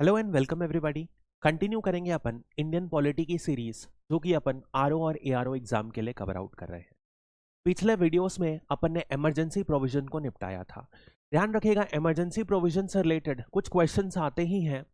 Hello and welcome everybody. Continue करेंगे अपन Indian polity की series जो कि अपन आरओ और एआरओ एग्जाम के लिए कवर आउट कर रहे हैं। पिछले वीडियोस में अपन ने इमरजेंसी प्रोविजन को निपटाया था। ध्यान रखिएगा, इमरजेंसी प्रोविजन से रिलेटेड कुछ क्वेश्चंस आते ही हैं,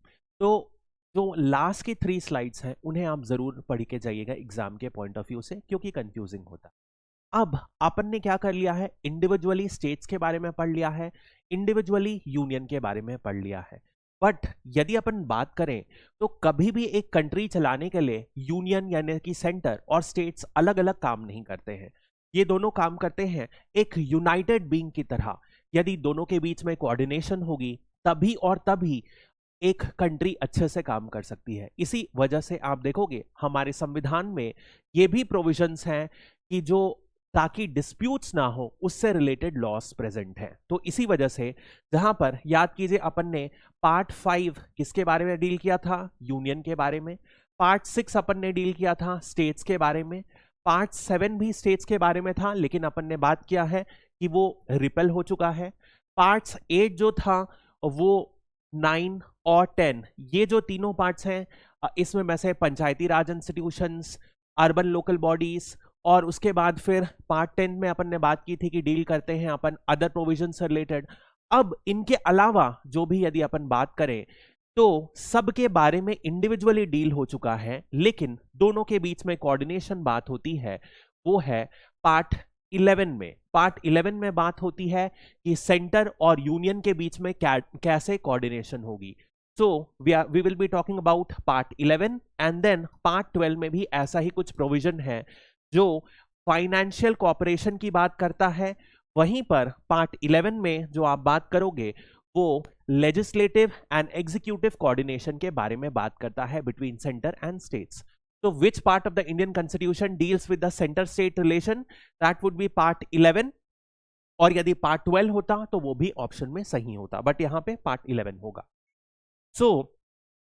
तो जो लास्ट की 3 स्लाइड्स हैं उन्हें आप जरूर पढ़ के जाइएगा एग्जाम के पॉइंट ऑफ व्यू से, क्योंकि कंफ्यूजिंग होता है। अब अपन ने क्या कर लिया है, इंडिविजुअली स्टेट्स के बारे में पढ़ लिया है, इंडिविजुअली यूनियन के बारे में पढ़ लिया है। बट यदि अपन बात करें तो कभी भी एक कंट्री चलाने के लिए यूनियन यानी कि सेंटर और स्टेट्स अलग अलग काम नहीं करते हैं। ये दोनों काम करते हैं एक यूनाइटेड बीइंग की तरह। यदि दोनों के बीच में कोऑर्डिनेशन होगी तभी और तभी एक कंट्री अच्छे से काम कर सकती है। इसी वजह से आप देखोगे हमारे संविधान में ये भी प्रोविजंस हैं कि जो ताकि डिस्प्यूट्स ना हो उससे रिलेटेड लॉस प्रेजेंट है। तो इसी वजह से जहां पर याद कीजिए अपन ने पार्ट 5 किसके बारे में डील किया था, यूनियन के बारे में। पार्ट 6 अपन ने डील किया था स्टेट्स के बारे में। पार्ट 7 भी स्टेट्स के बारे में था, लेकिन अपन ने बात किया है कि वो रिपेल हो चुका है। पार्ट 8 जो था वो 9 और 10, ये जो तीनों पार्ट्स हैं, इसमें में से पंचायती राज इंस्टीट्यूशंस, अर्बन लोकल बॉडीज, और उसके बाद फिर पार्ट 10 में अपन ने बात की थी कि डील करते हैं अपन अदर प्रोविजन से रिलेटेड। अब इनके अलावा जो भी यदि अपन बात करें तो सबके बारे में इंडिविजुअली डील हो चुका है, लेकिन दोनों के बीच में कोऑर्डिनेशन बात होती है वो है पार्ट 11 में। पार्ट 11 में बात होती है कि सेंटर और यूनियन के बीच में कैसे कोऑर्डिनेशन होगी। So we will be talking about part 11 and then part 12 में भी ऐसा ही कुछ प्रोविजन है जो फाइनेंशियल कॉपरेशन की बात करता है। वहीं पर पार्ट 11 में जो आप बात करोगे वो लेजिस्लेटिव एंड एग्जीक्यूटिव कोऑर्डिनेशन के बारे में बात करता है बिटवीन सेंटर एंड स्टेट्स। तो which part of the Indian constitution deals with the centre state relation, that would be part 11। और यदि पार्ट 12 होता तो वो भी ऑप्शन में सही होता, बट यहां पे पार्ट 11 होगा। सो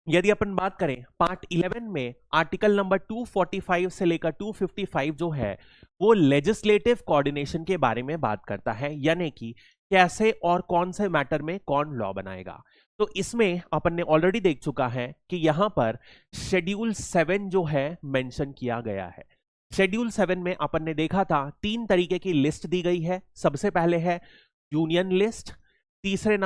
यदि अपन बात करें पार्ट 11 में आर्टिकल नंबर 245 से लेकर 255 जो है वो लेजिस्लेटिव कोऑर्डिनेशन के बारे में बात करता है, यानी कि कैसे और कौन से मैटर में कौन लॉ बनाएगा। तो इसमें अपन ने ऑलरेडी देख चुका है कि यहां पर शेड्यूल 7 जो है मेंशन किया गया है। शेड्यूल 7 में अपन ने देखा था 3 तरीके की लिस्ट दी गई है। सबसे पहले है यूनियन लिस्ट, दूसरे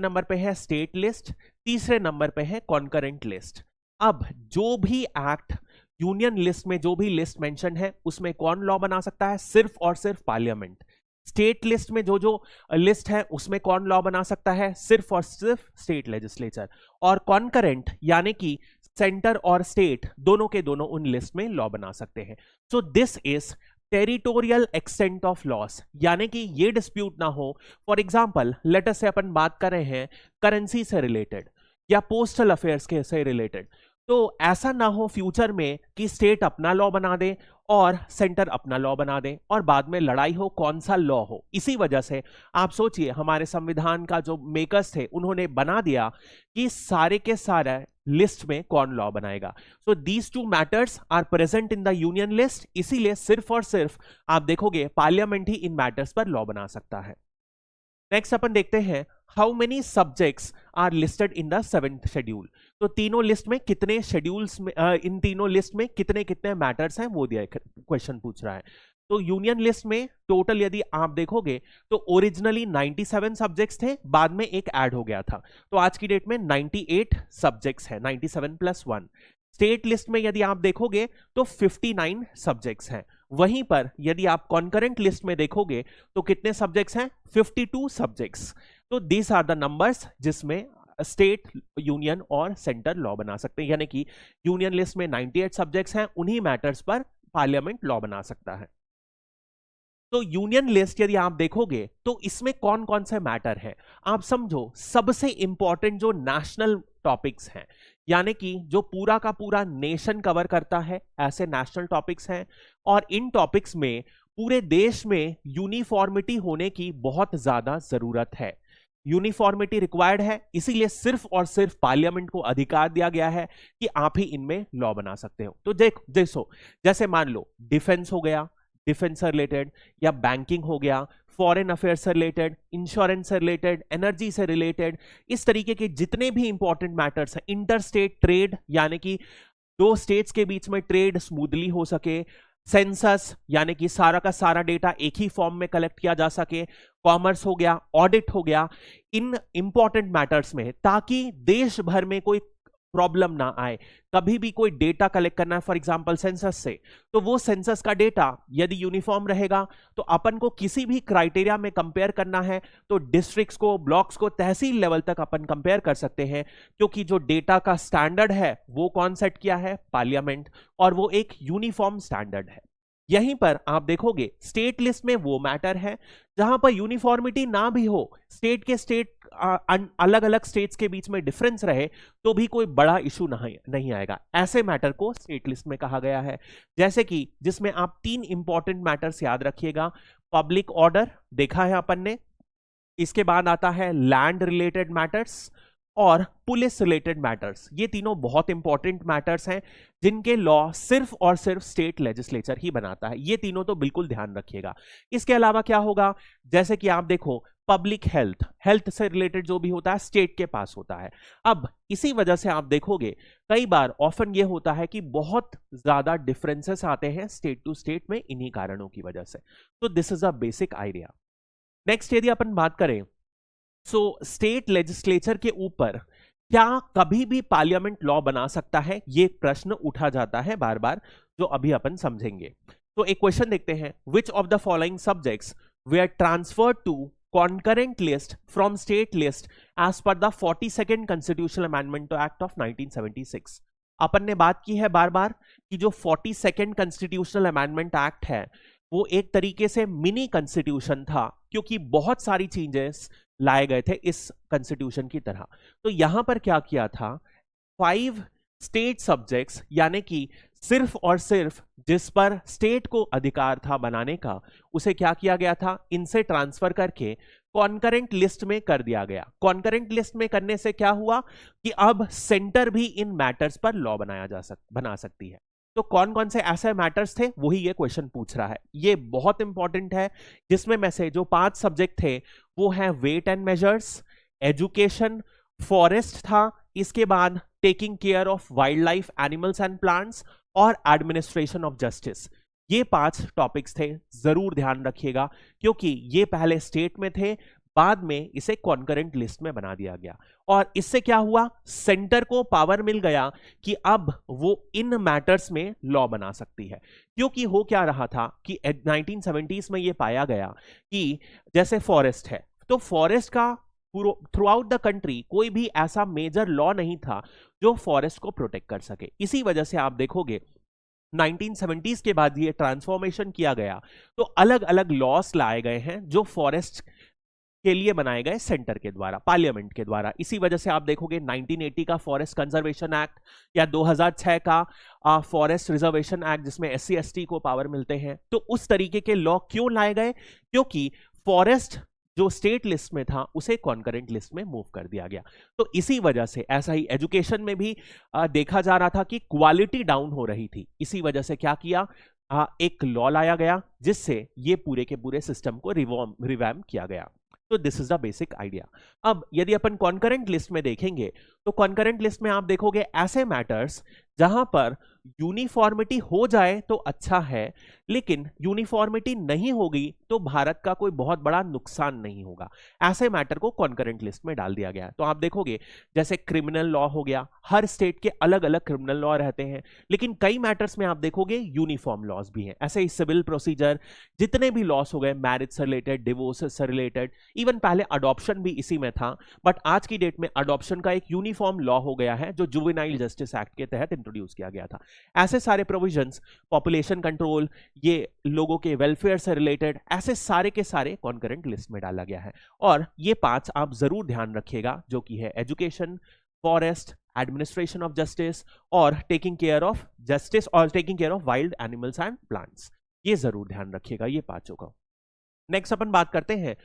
नंबर पे है स्टेट लिस्ट, तीसरे नंबर पे है कॉन्करेंट लिस्ट। अब जो भी एक्ट यूनियन लिस्ट में जो भी लिस्ट मेंशन है उसमें कौन लॉ बना सकता है, सिर्फ और सिर्फ पार्लियामेंट। स्टेट लिस्ट में जो जो लिस्ट है उसमें कौन लॉ बना सकता है, सिर्फ और सिर्फ स्टेट लेजिस्लेचर। और कॉन्करेंट यानी कि सेंटर और स्टेट दोनों के दोनों उन लिस्ट में लॉ बना सकते हैं। सो this is territorial extent of loss, यानी कि ये डिस्प्यूट ना हो। फॉर एग्जांपल लेट अस से अपन बात कर रहे हैं करेंसी से रिलेटेड या पोस्टल अफेयर्स के से रिलेटेड, तो ऐसा ना हो फ्यूचर में कि स्टेट अपना लॉ बना दे और सेंटर अपना लॉ बना दे और बाद में लड़ाई हो कौन सा लॉ हो। इसी वजह से आप सोचिए हमारे संविधान का जो मेकर्स थे उन्होंने बना दिया कि सारे के सारे लिस्ट में कौन लॉ बनाएगा। So these two matters are present in the union list, इसीलिए सिर्फ और सिर्फ आप देखोगे पार्लियामेंट ही इन मैटर्स पर लॉ बना सकता है। नेक्स्ट अपन देखते हैं how many subjects are listed in the 7th schedule. तो तीनों लिस्ट में कितने शेड्यूल्स में इन तीनों लिस्ट में कितने कितने मैटर्स हैं वो दिया क्वेश्चन पूछ रहा है। तो यूनियन लिस्ट में टोटल यदि आप देखोगे तो ओरिजिनली 97 सब्जेक्ट्स थे, बाद में एक ऐड हो गया था, तो आज की डेट में 98 सब्जेक्ट्स हैं, 97 + 1। स्टेट लिस्ट में यदि आप देखोगे तो 59 सब्जेक्ट्स हैं। वहीं पर यदि आप कॉन्करेंट लिस्ट में देखोगे तो कितने सब्जेक्ट्स हैं, 52 सब्जेक्ट्स। तो दीज आर द नंबर्स जिसमें स्टेट, यूनियन और सेंटर लॉ बना सकते हैं, यानी कि यूनियन लिस्ट में 98 सब्जेक्ट्स हैं, उन्हीं मैटर्स पर पार्लियामेंट लॉ बना सकता है। तो यूनियन लिस्ट यदि आप देखोगे तो इसमें कौन कौन से मैटर हैं, आप समझो सबसे इंपॉर्टेंट जो नेशनल टॉपिक्स हैं, यानी कि जो पूरा का पूरा नेशन कवर करता है, ऐसे नेशनल टॉपिक्स हैं। और इन टॉपिक्स में पूरे देश में यूनिफॉर्मिटी होने की बहुत ज्यादा जरूरत है। यूनिफॉर्मिटी रिक्वायर्ड है, इसीलिए सिर्फ और सिर्फ पार्लियामेंट को अधिकार दिया गया है कि आप ही इनमें लॉ बना सकते हो। तो देखो जैसे मान लो डिफेंस हो गया, डिफेंस से रिलेटेड, या बैंकिंग हो गया, फॉरेन अफेयर्स से रिलेटेड, इंश्योरेंस से रिलेटेड, एनर्जी से रिलेटेड, इस तरीके के जितने भी इंपॉर्टेंट मैटर्स हैं, इंटर स्टेट ट्रेड यानी कि दो स्टेट्स के बीच में ट्रेड स्मूथली हो सके, सेंसस यानी कि सारा का सारा डेटा एक ही फॉर्म में कलेक्ट किया जा सके, कॉमर्स हो गया, ऑडिट हो गया, इन इंपॉर्टेंट मैटर्स में, ताकि देश भर में कोई प्रॉब्लम ना आए। कभी भी कोई डेटा कलेक्ट करना है फॉर एग्जांपल सेंसस से, तो वो सेंसस का डेटा यदि यूनिफॉर्म रहेगा तो अपन को किसी भी क्राइटेरिया में कंपेयर करना है तो डिस्ट्रिक्ट्स को, ब्लॉक्स को, तहसील लेवल तक अपन कंपेयर कर सकते हैं, क्योंकि जो डेटा का स्टैंडर्ड है वो कौन सेट किया है? पार्लियामेंट, और वो एक यूनिफॉर्म स्टैंडर्ड है। यहीं पर आप देखोगे स्टेट लिस्ट में वो मैटर है जहां पर यूनिफॉर्मिटी ना भी हो, स्टेट के स्टेट अलग अलग स्टेट्स के बीच में डिफरेंस रहे तो भी कोई बड़ा इशू नहीं आएगा। ऐसे मैटर को स्टेट लिस्ट में कहा गया है। जैसे कि जिसमें आप 3 इंपॉर्टेंट मैटर्स याद रखिएगा। पब्लिक ऑर्डर देखा है अपन ने, इसके बाद आता है लैंड रिलेटेड मैटर्स और पुलिस रिलेटेड मैटर्स। ये तीनों बहुत इंपॉर्टेंट मैटर्स हैं जिनके लॉ सिर्फ और सिर्फ स्टेट लेजिस्लेचर ही बनाता है। ये तीनों तो बिल्कुल ध्यान रखिएगा। इसके अलावा क्या होगा, जैसे कि आप देखो पब्लिक हेल्थ, हेल्थ से रिलेटेड जो भी होता है स्टेट के पास होता है। अब इसी वजह से आप देखोगे कई बार ऑफन ये होता है कि बहुत ज्यादा डिफरेंसेस आते हैं स्टेट टू स्टेट में, इन्हीं कारणों की वजह से। तो this is a basic idea. Next यदि अपन बात करें, सो स्टेट लेजिस्लेचर के ऊपर क्या कभी भी पार्लियामेंट लॉ बना सकता है? ये प्रश्न उठा जाता है बार बार, जो अभी अपन समझेंगे। तो एक क्वेश्चन देखते हैं, which of the following subjects were transferred to concurrent list from state list as per the 42nd constitutional amendment act of 1976। अपन ने बात की है बार बार कि जो 42nd कॉन्स्टिट्यूशनल अमेंडमेंट एक्ट है वो एक तरीके से मिनी कॉन्स्टिट्यूशन था, क्योंकि बहुत सारी चेंजेस लाए गए थे इस कॉन्स्टिट्यूशन की तरह। तो यहां पर क्या किया था, 5 स्टेट सब्जेक्ट्स यानी कि सिर्फ और सिर्फ जिस पर स्टेट को अधिकार था बनाने का, उसे क्या किया गया था, इनसे ट्रांसफर करके कॉन्करेंट लिस्ट में कर दिया गया। कॉन्करेंट लिस्ट में करने से क्या हुआ कि अब सेंटर भी इन मैटर्स पर लॉ बना सकती है। तो कौन कौन से ऐसे मैटर्स थे, वही ये क्वेश्चन पूछ रहा है। ये बहुत इंपॉर्टेंट है, जिसमें में से जो 5 सब्जेक्ट थे वो है weight and measures, education, forest था, इसके बाद taking care of wild life, animals and plants, और एडमिनिस्ट्रेशन ऑफ जस्टिस। ये 5 टॉपिक्स थे, जरूर ध्यान रखिएगा, क्योंकि ये पहले स्टेट में थे, बाद में इसे कॉन्करेंट लिस्ट में बना दिया गया। और इससे क्या हुआ, सेंटर को पावर मिल गया कि अब वो इन मैटर्स में लॉ बना सकती है। क्योंकि हो क्या रहा था कि 1970s में ये पाया गया कि जैसे फॉरेस्ट है, तो फॉरेस्ट का थ्रू आउट द कंट्री कोई भी ऐसा मेजर लॉ नहीं था जो फॉरेस्ट को प्रोटेक्ट कर सके। इसी वजह से आप देखोगे 1970s के बाद ये ट्रांसफॉर्मेशन किया गया, तो अलग अलग लॉस लाए गए हैं जो फॉरेस्ट के लिए बनाए गए सेंटर के द्वारा, पार्लियामेंट के द्वारा। इसी वजह से आप देखोगे 1980 का फॉरेस्ट कंजर्वेशन एक्ट या 2006 का फॉरेस्ट रिजर्वेशन एक्ट, जिसमें SC ST को पावर मिलते हैं। तो उस तरीके के लॉ क्यों लाए गए, क्योंकि फॉरेस्ट जो स्टेट लिस्ट में था उसे कॉन्करेंट लिस्ट में मूव कर दिया गया। तो इसी वजह से ऐसा ही एजुकेशन में भी देखा जा रहा था कि क्वालिटी डाउन हो रही थी। इसी वजह से क्या किया, एक लॉ लाया गया जिससे ये पूरे के पूरे सिस्टम को रिवैम्प किया गया। तो this is the basic idea. अब यदि अपन कॉन्करेंट लिस्ट में देखेंगे तो कॉन्करेंट लिस्ट में आप देखोगे ऐसे मैटर्स जहां पर यूनिफॉर्मिटी हो जाए तो अच्छा है, लेकिन यूनिफॉर्मिटी नहीं होगी तो भारत का कोई बहुत बड़ा नुकसान नहीं होगा। ऐसे मैटर को कॉन्करेंट लिस्ट में डाल दिया गया है। तो आप देखोगे जैसे क्रिमिनल लॉ हो गया, हर स्टेट के अलग अलग क्रिमिनल लॉ रहते हैं, लेकिन कई मैटर्स में आप देखोगे यूनिफॉर्म लॉज भी हैं। ऐसे ही सिविल प्रोसीजर, जितने भी लॉस हो गए, मैरिज से रिलेटेड, डिवोर्स से रिलेटेड, इवन पहले अडॉप्शन भी इसी में था, बट आज की डेट में अडॉप्शन का एक यूनिफॉर्म लॉ हो गया है जो जुवेनाइल जस्टिस एक्ट के तहत इंट्रोड्यूस किया गया था। ऐसे सारे प्रोविजंस, पॉपुलेशन कंट्रोल, ये लोगों के वेलफेयर से रिलेटेड, ऐसे सारे के सारे कॉन्करेंट लिस्ट में डाला गया है। और ये 5 आप जरूर ध्यान रखिएगा, जो कि है education, forest, administration of justice और टेकिंग केयर ऑफ जस्टिस और taking care of wild animals and plants. ये जरूर ध्यान रखिएगा ये 5 का। नेक्स्ट अपन बात करते हैं,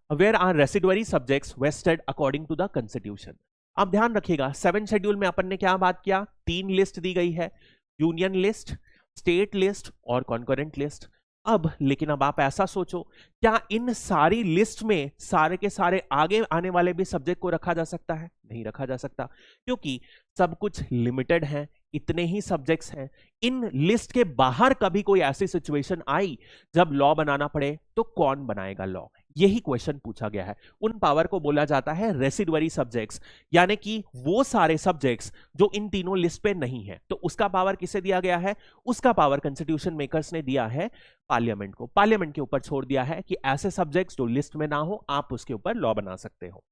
where are residuary subjects vested according to the constitution. अब ध्यान रखिएगा 7 शेड्यूल में अपन ने क्या बात किया, 3 लिस्ट दी गई है, यूनियन लिस्ट, स्टेट लिस्ट और कॉन्करेंट लिस्ट। अब लेकिन अब आप ऐसा सोचो, क्या इन सारी लिस्ट में सारे के सारे आगे आने वाले भी सब्जेक्ट को रखा जा सकता है? नहीं रखा जा सकता, क्योंकि सब कुछ लिमिटेड है, इतने ही सब्जेक्ट्स हैं। इन लिस्ट के बाहर कभी कोई ऐसी सिचुएशन आई जब लॉ बनाना पड़े तो कौन बनाएगा लॉ? यही क्वेश्चन पूछा गया है। उन पावर को बोला जाता है रेसिडुअरी सब्जेक्ट्स, यानी कि वो सारे सब्जेक्ट्स जो इन तीनों लिस्ट पे नहीं है। तो उसका पावर किसे दिया गया है? उसका पावर कॉन्स्टिट्यूशन मेकर्स ने दिया है पार्लियामेंट को। पार्लियामेंट के ऊपर छोड़ दिया है कि ऐसे सब्जेक्ट्स जो लिस्ट में ना हो आप उसके ऊपर लॉ बना सकते हो।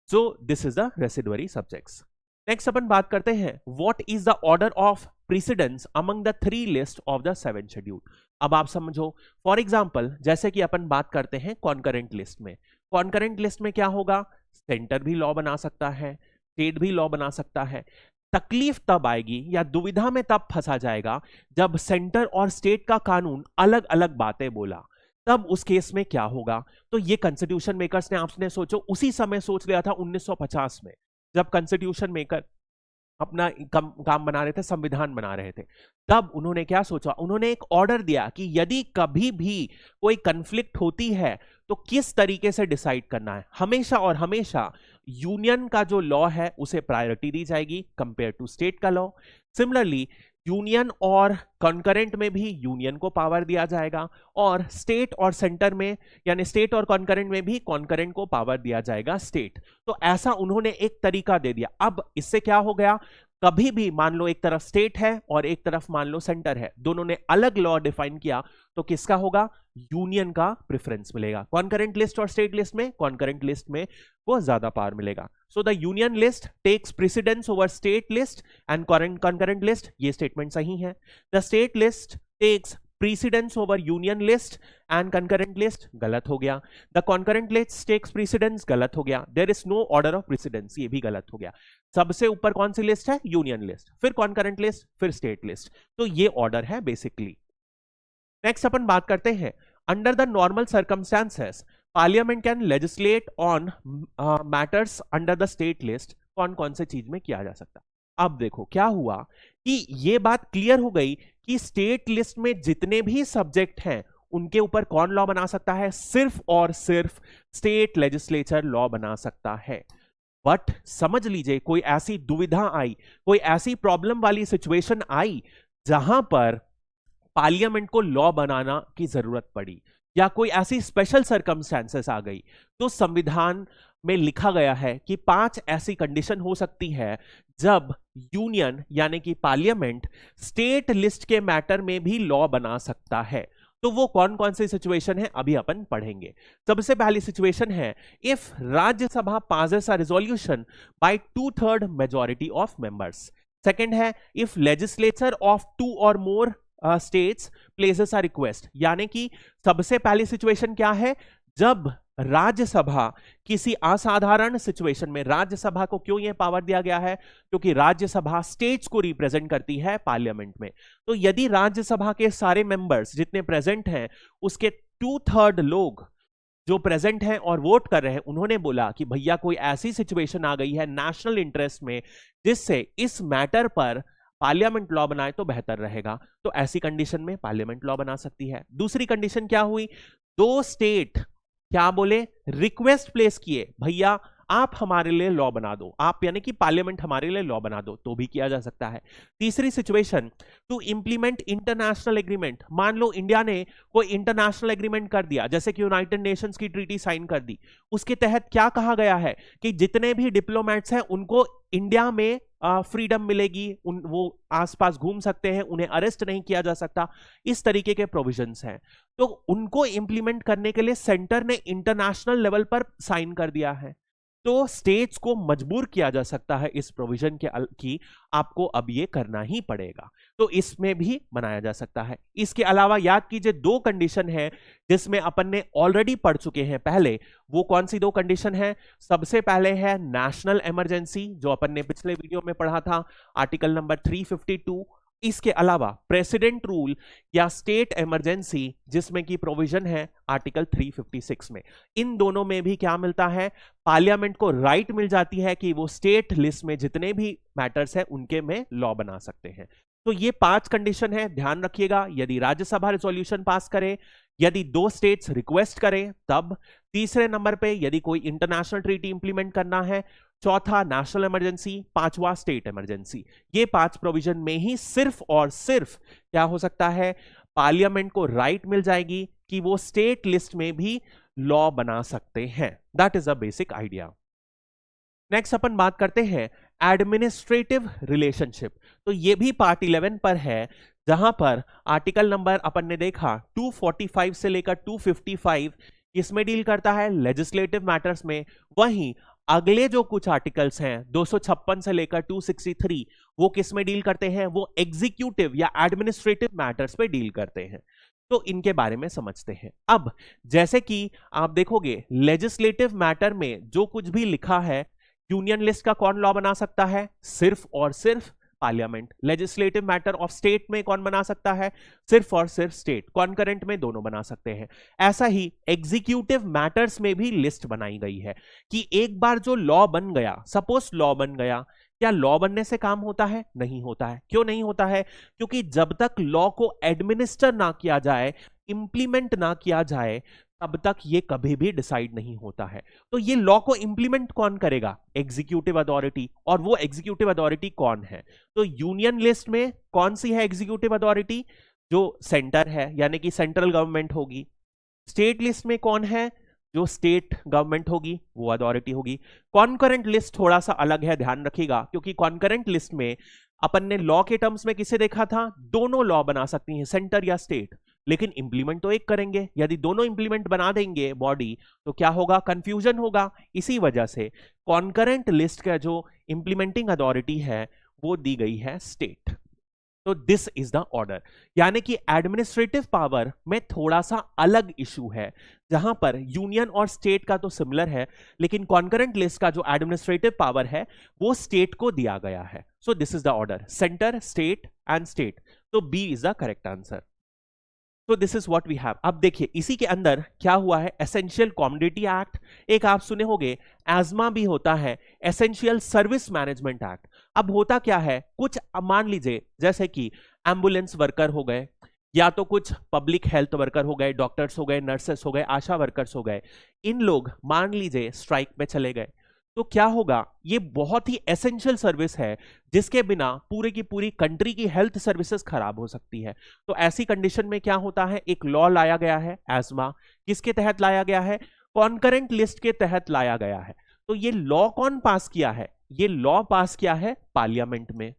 So this is the residuary subjects. Next अपन बात करते हैं what is the order of precedence among the 3 list of the 7 schedule. अब आप समझो, फॉर एग्जांपल जैसे कि अपन बात करते हैं कॉन्करेंट लिस्ट में। कॉन्करेंट लिस्ट में क्या होगा? सेंटर भी लॉ बना सकता है, स्टेट भी लॉ बना सकता है। तकलीफ तब आएगी या दुविधा में तब फंसा जाएगा जब सेंटर और स्टेट का कानून अलग अलग बातें बोला, तब उस केस में क्या होगा? तो ये कॉन्स्टिट्यूशन मेकर्स ने, आपने सोचो, उसी समय सोच लिया था 1950 में, जब कॉन्स्टिट्यूशन मेकर अपना काम बना रहे थे, संविधान बना रहे थे। तब उन्होंने क्या सोचा? उन्होंने एक ऑर्डर दिया कि यदि कभी भी कोई कंफ्लिक्ट होती है तो किस तरीके से डिसाइड करना है। हमेशा और हमेशा यूनियन का जो लॉ है उसे प्रायोरिटी दी जाएगी कंपेयर टू स्टेट का लॉ। सिमिलरली यूनियन और कॉन्करेंट में भी यूनियन को पावर दिया जाएगा, और स्टेट और सेंटर में, यानी स्टेट और कॉन्करेंट में भी कॉन्करेंट को पावर दिया जाएगा स्टेट। तो ऐसा उन्होंने एक तरीका दे दिया। अब इससे क्या हो गया? कभी भी मान लो एक तरफ स्टेट है और एक तरफ मान लो सेंटर है, दोनों ने अलग लॉ डिफाइन किया, तो किसका होगा? यूनियन का प्रेफरेंस मिलेगा। कॉन्करेंट लिस्ट और स्टेट लिस्ट में, कॉन्करेंट लिस्ट में को ज्यादा पावर मिलेगा। So the union list takes precedence over state list and concurrent list, ये स्टेटमेंट सही है। The state list takes precedence over union list and concurrent list, गलत हो गया। The concurrent list takes precedence, गलत हो गया। There is no order of precedence, ये भी गलत हो गया। सबसे ऊपर कौन सी लिस्ट है? यूनियन लिस्ट, फिर कॉन्करेंट लिस्ट, फिर स्टेट लिस्ट। तो ये ऑर्डर है बेसिकली। नेक्स्ट अपन बात करते हैं, under the normal circumstances parliament can legislate on matters under the state list. कौन कौन से चीज में किया जा सकता? अब देखो क्या हुआ कि ये बात क्लियर हो गई कि स्टेट लिस्ट में जितने भी सब्जेक्ट हैं उनके ऊपर कौन लॉ बना सकता है? सिर्फ और सिर्फ स्टेट लेजिस्लेचर लॉ बना सकता है। बट समझ लीजिए कोई ऐसी दुविधा आई, कोई ऐसी प्रॉब्लम वाली सिचुएशन आई जहां पर पार्लियामेंट को लॉ बनाना की जरूरत पड़ी, या कोई ऐसी स्पेशल सर्कमस्टेंसेस आ गई, तो संविधान में लिखा गया है कि 5 ऐसी कंडीशन हो सकती है जब यूनियन यानी कि पार्लियामेंट स्टेट लिस्ट के मैटर में भी लॉ बना सकता है। तो वो कौन कौन सी सिचुएशन है अभी अपन पढ़ेंगे। सबसे पहली सिचुएशन है if Rajya Sabha passes a resolution by 2/3 majority of members. Second है इफ लेजिस्लेचर ऑफ 2 और more states places a request, यानी कि सबसे पहली सिचुएशन क्या है? जब राज्यसभा किसी असाधारण सिचुएशन में, राज्यसभा को क्यों यह पावर दिया गया है? क्योंकि राज्यसभा स्टेट्स को रिप्रेजेंट करती है पार्लियामेंट में। तो यदि राज्यसभा के सारे मेंबर्स जितने प्रेजेंट हैं उसके 2/3 लोग जो प्रेजेंट हैं और वोट कर रहे हैं, उन्होंने बोला कि भैया कोई ऐसी सिचुएशन आ गई है नेशनल इंटरेस्ट में जिससे इस मैटर पर पार्लियामेंट लॉ बनाए तो बेहतर रहेगा, तो ऐसी कंडीशन में पार्लियामेंट लॉ बना सकती है। दूसरी कंडीशन क्या हुई? 2 स्टेट क्या बोले? रिक्वेस्ट प्लेस किए, भैया आप हमारे लिए लॉ बना दो, आप यानी कि पार्लियामेंट हमारे लिए लॉ बना दो, तो भी किया जा सकता है। तीसरी situation to implement international agreement. मान लो इंडिया ने कोई इंटरनेशनल एग्रीमेंट कर दिया, जैसे कि यूनाइटेड नेशंस की ट्रीटी साइन कर दी, उसके तहत क्या कहा गया है कि जितने भी डिप्लोमेट्स हैं उनको इंडिया में फ्रीडम मिलेगी, वो आसपास घूम सकते हैं, उन्हें अरेस्ट नहीं किया जा सकता, इस तरीके के प्रोविजंस हैं। तो उनको इंप्लीमेंट करने के लिए सेंटर ने इंटरनेशनल लेवल पर साइन कर दिया है, तो स्टेट्स को मजबूर किया जा सकता है इस प्रोविजन के की आपको अब ये करना ही पड़ेगा, तो इसमें भी बनाया जा सकता है। इसके अलावा याद कीजिए 2 कंडीशन है जिसमें अपन ने ऑलरेडी पढ़ चुके हैं पहले। वो कौन सी 2 कंडीशन है? सबसे पहले है नेशनल इमरजेंसी, जो अपन ने पिछले वीडियो में पढ़ा था, आर्टिकल नंबर 352। इसके अलावा प्रेसिडेंट रूल या स्टेट इमरजेंसी, जिसमें की प्रोविजन है आर्टिकल 356 में। इन दोनों में भी क्या मिलता है? पार्लियामेंट को राइट मिल जाती है कि वो स्टेट लिस्ट में जितने भी मैटर्स हैं उनके में लॉ बना सकते हैं। तो ये 5 कंडीशन है, ध्यान रखिएगा। यदि राज्यसभा रेजोल्यूशन पास करे, यदि 2 स्टेट्स रिक्वेस्ट करें तब, तीसरे नंबर पे यदि कोई इंटरनेशनल ट्रीटी इंप्लीमेंट करना है, चौथा नेशनल इमरजेंसी, पांचवा स्टेट इमरजेंसी। ये 5 प्रोविजन में ही सिर्फ और सिर्फ क्या हो सकता है, पार्लियामेंट को राइट मिल जाएगी कि वो स्टेट लिस्ट में भी लॉ बना सकते हैं। That is a basic idea. Next अपन बात करते हैं एडमिनिस्ट्रेटिव रिलेशनशिप। तो ये भी पार्ट 11 पर है, जहां पर आर्टिकल नंबर अपन ने देखा 245 से लेकर 255 इसमें डील करता है लेजिस्लेटिव मैटर्स में। वहीं अगले जो कुछ आर्टिकल्स हैं 256 से लेकर 263 वो किस में डील करते हैं, वो एग्जीक्यूटिव या एडमिनिस्ट्रेटिव मैटर्स पे डील करते हैं। तो इनके बारे में समझते हैं। अब जैसे कि आप देखोगे लेजिस्लेटिव मैटर में जो कुछ भी लिखा है, यूनियन लिस्ट का कौन लॉ बना सकता है, सिर्फ और सिर्फ parliament. Legislative matter of state में कौन बना सकता है, सिर्फ और सिर्फ स्टेट। कॉन्करेंट में दोनों बना सकते हैं। ऐसा ही एग्जीक्यूटिव मैटर्स में भी लिस्ट बनाई गई है कि एक बार जो लॉ बन गया, सपोज लॉ बन गया, क्या लॉ बनने से काम होता है, नहीं होता है। क्यों नहीं होता है, क्योंकि जब तक लॉ को एडमिनिस्टर ना किया जाए, इंप्लीमेंट ना किया जाए, तब तक ये कभी भी डिसाइड नहीं होता है। तो ये लॉ को इंप्लीमेंट कौन करेगा, एग्जीक्यूटिव अथॉरिटी। और वो एग्जीक्यूटिव अथॉरिटी कौन है, तो यूनियन लिस्ट में कौन सी है एग्जीक्यूटिव अथॉरिटी, जो सेंटर है यानी कि सेंट्रल गवर्नमेंट होगी। स्टेट लिस्ट में कौन है, जो स्टेट गवर्नमेंट होगी वो अथॉरिटी होगी। कॉन्करेंट लिस्ट थोड़ा सा अलग है, ध्यान रखिएगा, क्योंकि कॉन्करेंट लिस्ट में अपन ने लॉ के टर्म्स में किसे देखा था, दोनों लॉ बना सकती हैं, सेंटर या स्टेट, लेकिन इंप्लीमेंट तो एक करेंगे। यदि दोनों इंप्लीमेंट बना देंगे बॉडी, तो क्या होगा, कंफ्यूजन होगा। इसी वजह से कॉन्करेंट लिस्ट का जो इंप्लीमेंटिंग अथॉरिटी है वो दी गई है स्टेट। तो दिस इज द ऑर्डर, यानी कि एडमिनिस्ट्रेटिव पावर में थोड़ा सा अलग इशू है, जहां पर यूनियन और स्टेट का तो सिमिलर है, लेकिन कॉन्करेंट लिस्ट का जो एडमिनिस्ट्रेटिव पावर है वो स्टेट को दिया गया है। So this is the order, centre, state and state. तो B is the correct answer. तो this is what we have. अब देखिए इसी के अंदर क्या हुआ है, एसेंशियल कॉमोडिटी एक्ट, एक आप सुने होंगे एस्मा भी होता है, एसेंशियल सर्विस मैनेजमेंट एक्ट। अब होता क्या है, कुछ मान लीजिए जैसे कि एम्बुलेंस वर्कर हो गए, या तो कुछ पब्लिक हेल्थ वर्कर हो गए, डॉक्टर्स हो गए, नर्सेस हो गए, आशा वर्कर्स हो गए, इन लोग मान लीजिए स्ट्राइक में चले गए, तो क्या होगा, ये बहुत ही एसेंशियल सर्विस है जिसके बिना पूरे की पूरी कंट्री की हेल्थ सर्विसेज खराब हो सकती है। तो ऐसी कंडीशन में क्या होता है, एक लॉ लाया गया है एस्मा, किसके तहत लाया गया है, कॉन्करेंट लिस्ट के तहत लाया गया है। तो ये लॉ कौन पास किया है, ये लॉ पास किया है पार्लियामेंट में,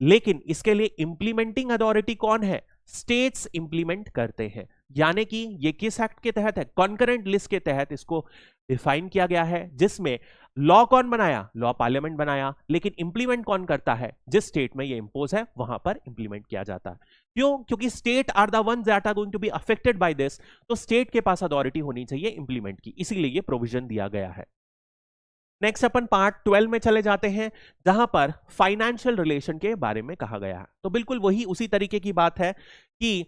लेकिन इसके लिए इंप्लीमेंटिंग अथॉरिटी कौन है, स्टेट्स इंप्लीमेंट करते हैं। यानी कि ये किस एक्ट के तहत है, कॉन्करेंट लिस्ट के तहत इसको डिफाइन किया गया है, जिसमें लॉ कौन बनाया, लॉ पार्लियामेंट बनाया, लेकिन इंप्लीमेंट कौन करता है, जिस स्टेट में ये इंपोज है वहां पर इंप्लीमेंट किया जाता है। क्यों, क्योंकि state are the ones that are going to be affected by this, तो स्टेट के पास अथॉरिटी होनी चाहिए इंप्लीमेंट की, इसीलिए ये प्रोविजन दिया गया है। नेक्स्ट अपन पार्ट 12 में चले जाते हैं, जहां पर फाइनेंशियल रिलेशन के बारे में कहा गया है। तो बिल्कुल वही उसी तरीके की बात है कि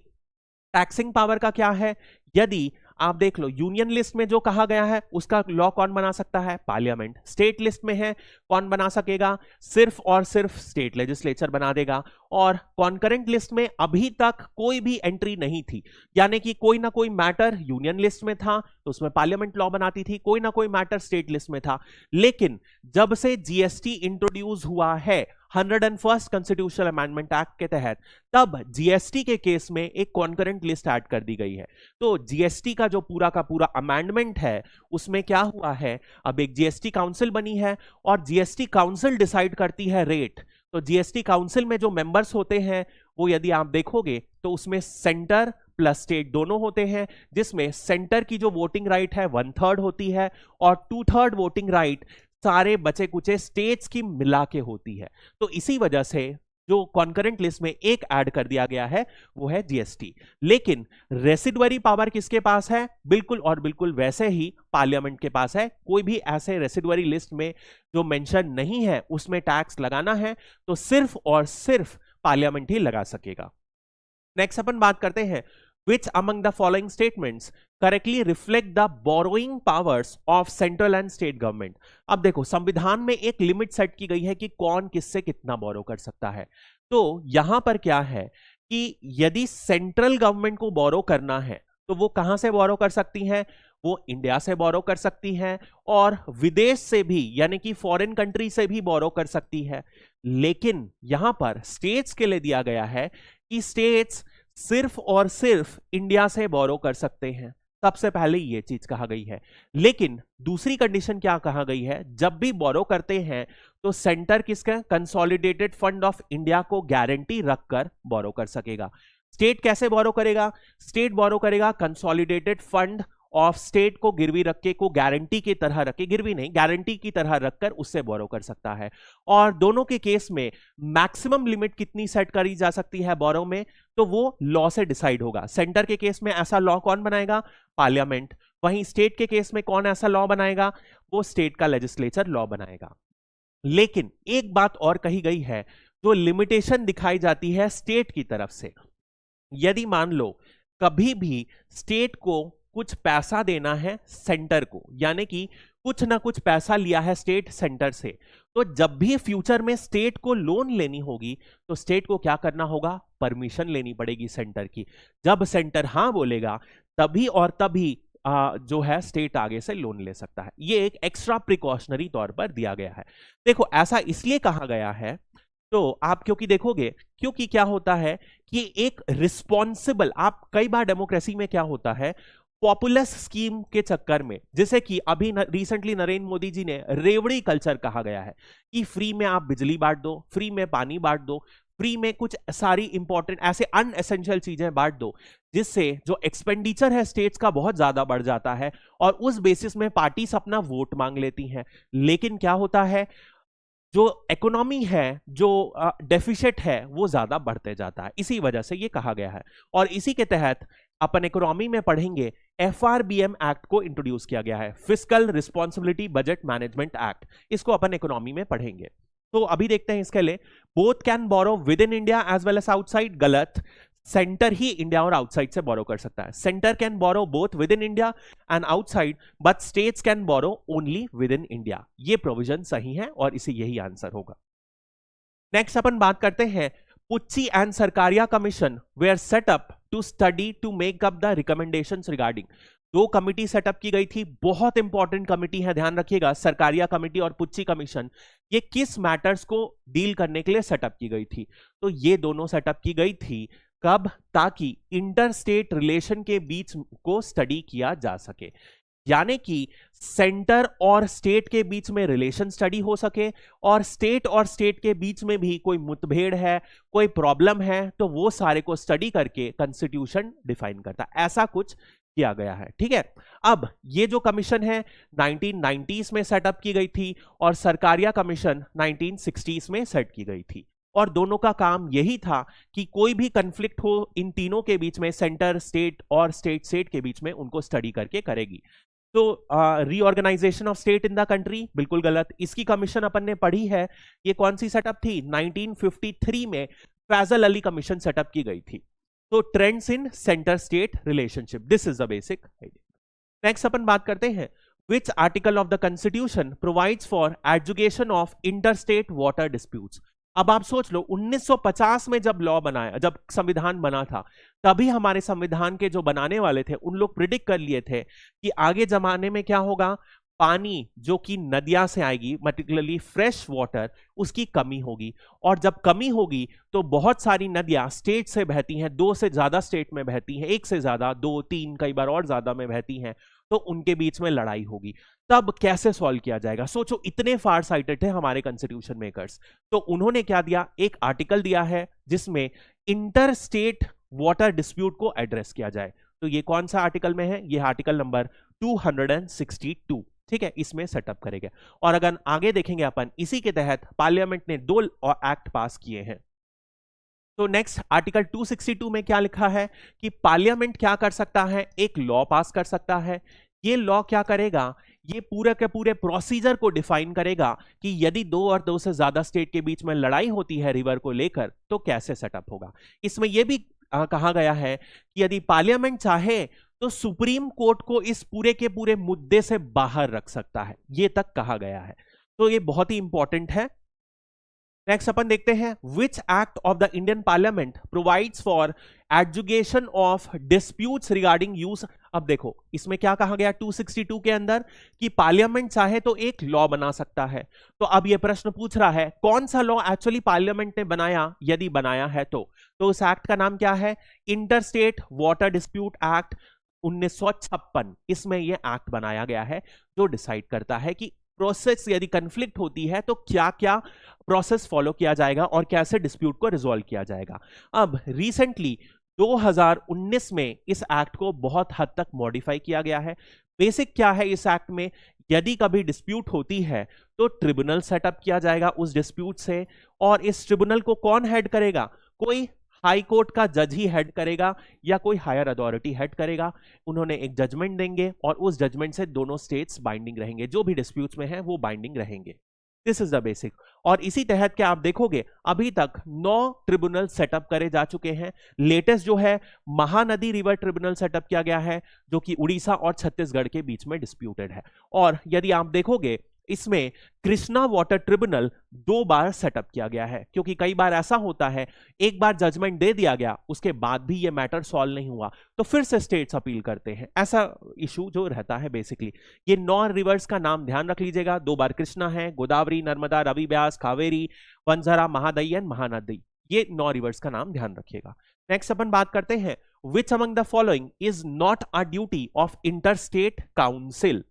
टैक्सिंग पावर का क्या है, यदि आप देख लो यूनियन लिस्ट में जो कहा गया है उसका लॉ कौन बना सकता है, पार्लियामेंट। स्टेट लिस्ट में है, कौन बना सकेगा, सिर्फ और सिर्फ स्टेट लेजिस्लेचर बना देगा। और कॉन्करेंट लिस्ट में अभी तक कोई भी एंट्री नहीं थी, यानी कि कोई ना कोई मैटर यूनियन लिस्ट में था तो उसमें पार्लियामेंट लॉ बनाती थी, कोई ना कोई मैटर स्टेट लिस्ट में था। लेकिन जब से जीएसटी इंट्रोड्यूस हुआ है 101st कॉन्स्टिट्यूशनल अमेंडमेंट एक्ट के तहत, तब जीएसटी के केस में एक कॉन्करेंट लिस्ट ऐड कर दी गई है। तो जीएसटी का जो पूरा का पूरा अमेंडमेंट है उसमें क्या हुआ है, अब एक जीएसटी काउंसिल बनी है और जीएसटी काउंसिल डिसाइड करती है रेट। तो जीएसटी काउंसिल में जो मेंबर्स होते हैं वो यदि आप देखोगे तो उसमें सेंटर प्लस स्टेट दोनों होते हैं, जिसमें सेंटर की जो वोटिंग राइट है 1/3 होती है और 2/3 वोटिंग राइट सारे बचे कुचे स्टेट्स की मिला के होती है। तो इसी वजह से जो कॉन्करेंट लिस्ट में एक ऐड कर दिया गया है वो है जीएसटी। लेकिन रेसिडुअरी पावर किसके पास है, बिल्कुल और बिल्कुल वैसे ही पार्लियामेंट के पास है। कोई भी ऐसे रेसिडुअरी लिस्ट में जो मेंशन नहीं है उसमें टैक्स लगाना है तो सिर्फ और सिर्फ पार्लियामेंट ही लगा सकेगा। नेक्स्ट अपन बात करते हैं which among the following statements correctly reflect the borrowing powers of central and state government? अब देखो संविधान में एक लिमिट सेट की गई है कि कौन किससे कितना बोरो कर सकता है। तो यहां पर क्या है कि यदि सेंट्रल गवर्नमेंट को बोरो करना है तो वो कहां से बोरो कर सकती हैं? वो इंडिया से बोरो कर सकती हैं और विदेश से भी यानी कि फॉरेन कंट्री से भी बोरो कर सकती है। लेकिन यहां पर स्टेट्स के लिए दिया गया है कि स्टेट्स सिर्फ और सिर्फ इंडिया से बोरो कर सकते हैं। सबसे पहले ये चीज कहा गई है। लेकिन दूसरी कंडीशन क्या कहा गई है? जब भी बोरो करते हैं तो सेंटर किसका? कंसोलिडेटेड फंड ऑफ इंडिया को गारंटी रखकर बोरो कर सकेगा। स्टेट कैसे बोरो करेगा? स्टेट बोरो करेगा कंसोलिडेटेड फंड ऑफ स्टेट को गिरवी रख के, को गारंटी की तरह रख के, गिरवी नहीं गारंटी की तरह रखकर उससे बोरो कर सकता है। और दोनों के केस में मैक्सिमम लिमिट कितनी सेट करी जा सकती है बोरो में? तो वो लॉ से डिसाइड होगा। सेंटर के केस में ऐसा लॉ कौन बनाएगा? पार्लियामेंट। वहीं स्टेट के केस में कौन ऐसा लॉ बनाएगा? वो स्टेट का लेजिस्लेचर लॉ बनाएगा। लेकिन एक बात और कही गई है जो लिमिटेशन दिखाई जाती है स्टेट की तरफ से। यदि मान लो कभी भी स्टेट को कुछ पैसा देना है सेंटर को, यानी कि कुछ ना कुछ पैसा लिया है स्टेट सेंटर से, तो जब भी फ्यूचर में स्टेट को लोन लेनी होगी तो स्टेट को क्या करना होगा? परमिशन लेनी पड़ेगी सेंटर की। जब सेंटर हां बोलेगा तभी और तभी जो है स्टेट आगे से लोन ले सकता है। ये एक एक्स्ट्रा प्रिकॉशनरी तौर पर दिया गया है। देखो ऐसा इसलिए कहा गया है तो आप क्योंकि देखोगे, क्योंकि क्या होता है कि एक रिस्पॉन्सिबल, आप कई बार डेमोक्रेसी में क्या होता है पॉपुलस स्कीम के चक्कर में, जैसे कि अभी रिसेंटली नरेंद्र मोदी जी ने रेवड़ी कल्चर कहा गया है कि फ्री में आप बिजली बांट दो, फ्री में पानी बांट दो, फ्री में कुछ सारी इंपॉर्टेंट ऐसे अनएसेंशियल चीजें बांट दो, जिससे जो एक्सपेंडिचर है स्टेट्स का बहुत ज्यादा बढ़ जाता है और उस बेसिस में पार्टीज अपना वोट मांग लेती हैं। लेकिन क्या होता है, जो इकोनॉमी है, जो डेफिसिट है, वो ज्यादा बढ़ते जाता है। इसी वजह से ये कहा गया है। और इसी के तहत अपन इकोनॉमी में पढ़ेंगे FRBM एक्ट को इंट्रोड्यूस किया गया है, fiscal responsibility budget management act. इसको अपन इकोनॉमी में पढ़ेंगे। तो अभी देखते हैं इसके लिए, both can borrow within India as well as outside. गलत, सेंटर ही इंडिया और आउटसाइड से बोरो कर सकता है। Centre can borrow both within India and outside, but states can borrow only within India. ये provision सही है और इसी यही आंसर होगा। नेक्स्ट अपन बात करते हैं, Punchhi and Sarkaria commission were set up to study to make up the recommendations regarding. दो कमिटी सेटअप की गई थी, बहुत इंपॉर्टेंट कमिटी है, ध्यान रखिएगा, सरकारिया कमिटी और पुच्ची कमीशन। ये किस मैटर्स को डील करने के लिए सेटअप की गई थी? तो ये दोनों सेटअप की गई थी कब? ताकि इंटर स्टेट रिलेशन के बीच को स्टडी किया जा सके, यानी कि सेंटर और स्टेट के बीच में रिलेशन स्टडी हो सके और स्टेट के बीच में भी कोई मुठभेड़ है, कोई प्रॉब्लम है, तो वो सारे को स्टडी करके कॉन्स्टिट्यूशन डिफाइन करता है। ऐसा कुछ किया गया है, ठीक है। अब ये जो कमीशन है 1990s में सेटअप की गई थी और सरकारिया कमीशन 1960s में सेट की गई थी। और दोनों का काम यही था कि कोई भी कंफ्लिक्ट हो इन तीनों के बीच में, सेंटर स्टेट और स्टेट के बीच में, उनको स्टडी करके करेगी। तो reorganisation of state in the country, बिल्कुल गलत। इसकी कमीशन अपन ने पढ़ी है, ये कौन सी सेटअप थी? 1953 में फैजल अली कमीशन सेटअप की गई थी। तो trends in centre state relationship, this is the basic idea. Next अपन बात करते हैं, which article of the constitution provides for adjudication of interstate water disputes. अब आप सोच लो 1950 में जब लॉ बनाया, जब संविधान बना था, तभी हमारे संविधान के जो बनाने वाले थे उन लोग प्रिडिक्ट कर लिए थे कि आगे जमाने में क्या होगा, पानी जो कि नदियां से आएगी, पर्टिकुलरली फ्रेश वाटर, उसकी कमी होगी। और जब कमी होगी तो बहुत सारी नदियां स्टेट से बहती हैं, दो से ज्यादा स्टेट में बहती हैं, एक से ज्यादा, दो तीन, कई बार और ज्यादा में बहती हैं, तो उनके बीच में लड़ाई होगी। तब कैसे सॉल्व किया जाएगा? सोचो, इतने फार साइटेड थे हमारे कॉन्स्टिट्यूशन मेकर्स, तो उन्होंने क्या दिया, एक आर्टिकल दिया है जिसमें इंटर स्टेट वाटर डिस्प्यूट को एड्रेस किया जाए। तो ये कौन सा आर्टिकल में है? ये आर्टिकल नंबर 262, ठीक है, इसमें सेटअप करेंगे। और अगर आगे देखेंगे अपन, इसी के तहत पार्लियामेंट ने 2 एक्ट पास किए हैं। तो नेक्स्ट आर्टिकल 262 में क्या लिखा है कि पार्लियामेंट क्या कर सकता है, एक लॉ पास कर सकता है। ये लॉ क्या करेगा, ये पूरे के पूरे प्रोसीजर को डिफाइन करेगा कि यदि 2 और 2 से ज्यादा स्टेट के बीच में लड़ाई होती है रिवर को लेकर, तो कैसे सेटअप होगा। इसमें यह भी कहा गया है कि यदि पार्लियामेंट चाहे तो सुप्रीम कोर्ट को इस पूरे के पूरे मुद्दे से बाहर रख सकता है, ये तक कहा गया है। तो ये बहुत ही इंपॉर्टेंट है। नेक्स्ट अपन देखते हैं, which act of the Indian parliament provides for adjudication of disputes regarding use. अब देखो इसमें क्या कहा गया 262 के अंदर कि पार्लियामेंट चाहे तो एक लॉ बना सकता है। तो अब ये प्रश्न पूछ रहा है कौन सा लॉ एक्चुअली पार्लियामेंट ने बनाया, यदि बनाया है तो उस एक्ट का नाम क्या है, इंटरस्टेट वाटर डिस्प्यूट एक्ट 1956। इसमें यह एक्ट बनाया गया है जो डिसाइड करता है कि प्रोसेस यदि कंफ्लिक्ट होती है तो क्या क्या प्रोसेस फॉलो किया जाएगा और कैसे डिस्प्यूट को रिजॉल्व किया जाएगा। अब रिसेंटली 2019 में इस एक्ट को बहुत हद तक मॉडिफाई किया गया है। बेसिक क्या है इस एक्ट में, यदि कभी डिस्प्यूट होती है तो ट्रिब्यूनल सेटअप किया जाएगा उस डिस्प्यूट से, और इस ट्रिब्यूनल को कौन हेड करेगा, कोई हाई कोर्ट का जज ही हेड करेगा या कोई हायर अथॉरिटी हेड करेगा। उन्होंने एक जजमेंट देंगे और उस जजमेंट से दोनों स्टेट्स बाइंडिंग रहेंगे, जो भी डिस्प्यूट्स में है वो बाइंडिंग रहेंगे। This is the basic. और इसी तहत क्या आप देखोगे अभी तक 9 ट्रिब्यूनल सेटअप करे जा चुके हैं। लेटेस्ट जो है महानदी रिवर ट्रिब्यूनल सेटअप किया गया है जो कि उड़ीसा और छत्तीसगढ़ के बीच में डिस्प्यूटेड है। और यदि आप देखोगे इसमें कृष्णा वाटर ट्रिब्यूनल 2 बार सेटअप किया गया है, क्योंकि कई बार ऐसा होता है एक बार जजमेंट दे दिया गया उसके बाद भी ये मैटर सॉल्व नहीं हुआ तो फिर से स्टेट्स अपील करते हैं, ऐसा इशू जो रहता है बेसिकली। ये 9 रिवर्स का नाम ध्यान रख लीजिएगा, 2 बार कृष्णा है, गोदावरी, नर्मदा, रवि, ब्यास, कावेरी, वंजरा, महादई एंड महानदी, ये 9 रिवर्स का नाम ध्यान रखिएगा। नेक्स्ट अपन बात करते हैं, which among the following is not a duty of interstate council.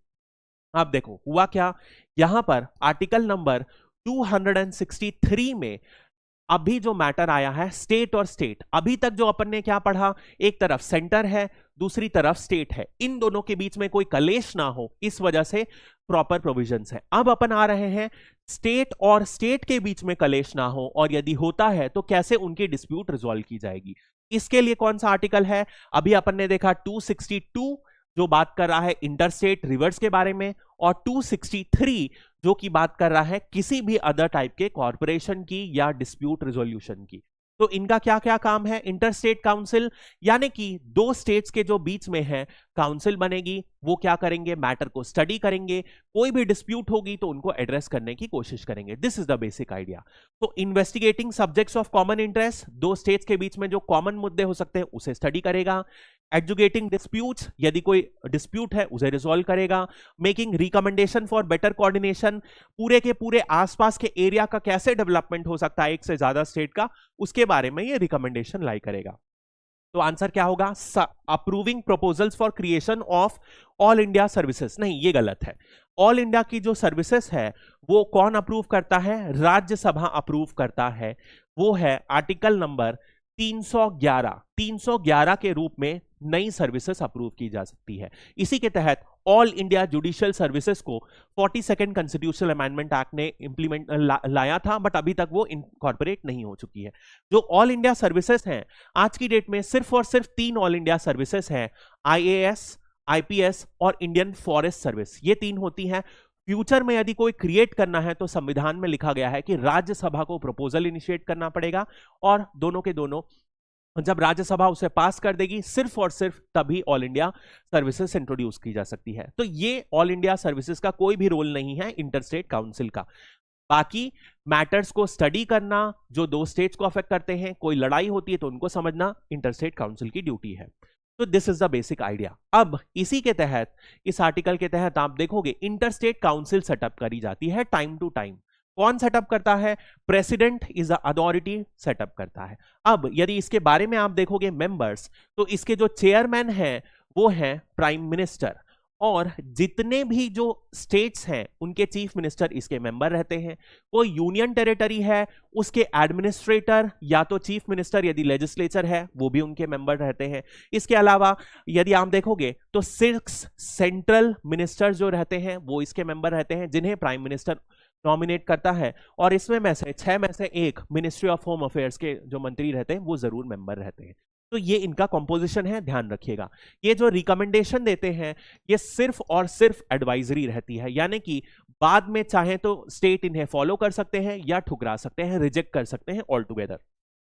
आप देखो हुआ क्या, यहां पर आर्टिकल नंबर 263 में अभी जो मैटर आया है स्टेट और स्टेट, अभी तक जो अपन ने क्या पढ़ा, एक तरफ सेंटर है दूसरी तरफ स्टेट है, इन दोनों के बीच में कोई कलेश ना हो इस वजह से प्रॉपर प्रोविजंस है। अब अपन आ रहे हैं स्टेट और स्टेट के बीच में कलेश ना हो, और यदि होता है तो कैसे उनकी डिस्प्यूट रिजॉल्व की जाएगी। इसके लिए कौन सा आर्टिकल है, अभी अपन ने देखा 262 जो बात कर रहा है इंटरस्टेट रिवर्स के बारे में, और 263 जो की बात कर रहा है किसी भी अदर टाइप के कॉर्पोरेशन की या डिस्प्यूट रिजोल्यूशन की। तो इनका क्या क्या काम है, इंटरस्टेट काउंसिल यानी कि 2 स्टेट्स के जो बीच में है काउंसिल बनेगी, वो क्या करेंगे, मैटर को स्टडी करेंगे, कोई भी डिस्प्यूट होगी तो उनको एड्रेस करने की कोशिश करेंगे। This is the basic idea. तो investigating subjects of common interest, 2 states के बीच में जो कॉमन मुद्दे हो सकते हैं उसे स्टडी करेगा। एडजुकेटिंग डिस्प्यूट्स, यदि कोई डिस्प्यूट है उसे रिजॉल्व करेगा। Making recommendation for better coordination, पूरे के पूरे आसपास के एरिया का कैसे डेवलपमेंट हो सकता है एक से ज्यादा स्टेट का, उसके बारे में ये रिकमेंडेशन लाई करेगा। तो आंसर क्या होगा, approving proposals for creation of all India services, नहीं ये गलत है। ऑल इंडिया की जो सर्विसेज है वो कौन अप्रूव करता है, राज्यसभा अप्रूव करता है, वो है आर्टिकल नंबर 311 के रूप में नई सर्विसेज अप्रूव की जा सकती है। इसी के तहत ऑल इंडिया जुडिशियल सर्विसेज को 42nd कॉन्स्टिट्यूशनल अमेंडमेंट एक्ट ने इंप्लीमेंट लाया था, बट अभी तक वो इनकॉर्पोरेट नहीं हो चुकी है। जो ऑल इंडिया सर्विसेज हैं आज की डेट में सिर्फ और सिर्फ 3 ऑल इंडिया सर्विसेज हैं, IAS, IPS और इंडियन फॉरेस्ट सर्विस, ये 3 होती हैं। फ्यूचर में यदि कोई क्रिएट करना है तो संविधान में लिखा गया है कि राज्यसभा को प्रपोजल इनिशिएट करना पड़ेगा, और दोनों के दोनों जब राज्यसभा उसे पास कर देगी सिर्फ और सिर्फ तभी ऑल इंडिया सर्विसेज इंट्रोड्यूस की जा सकती है। तो ये ऑल इंडिया सर्विसेज का कोई भी रोल नहीं है इंटरस्टेट काउंसिल का। बाकी मैटर्स को स्टडी करना जो 2 स्टेट्स को अफेक्ट करते हैं, कोई लड़ाई होती है तो उनको समझना इंटरस्टेट काउंसिल की ड्यूटी है। तो this is the basic idea. अब इसी के तहत, इस आर्टिकल के तहत आप देखोगे इंटरस्टेट काउंसिल सेटअप करी जाती है टाइम टू टाइम। कौन सेटअप करता है, president is the authority setup करता है। अब यदि इसके बारे में आप देखोगे मेंबर्स, तो इसके जो चेयरमैन हैं वो हैं प्राइम मिनिस्टर, और जितने भी जो स्टेट्स हैं उनके चीफ मिनिस्टर इसके मेंबर रहते हैं। कोई यूनियन टेरिटरी है उसके एडमिनिस्ट्रेटर या तो चीफ मिनिस्टर, यदि लेजिस्लेचर है वो भी उनके मेंबर रहते हैं। इसके अलावा यदि आप देखोगे तो 6 सेंट्रल मिनिस्टर जो रहते हैं वो इसके मेंबर रहते हैं, जिन्हें प्राइम मिनिस्टर नॉमिनेट करता है, और इसमें में से 6 में से एक मिनिस्ट्री ऑफ होम अफेयर्स के जो मंत्री रहते हैं वो जरूर मेंबर रहते हैं। तो ये इनका कंपोजिशन है, ध्यान रखिएगा। ये जो रिकमेंडेशन देते हैं ये सिर्फ और सिर्फ एडवाइजरी रहती है, यानी कि बाद में चाहे तो स्टेट इन्हें फॉलो कर सकते हैं या ठुकरा सकते हैं, रिजेक्ट कर सकते हैं ऑल टुगेदर।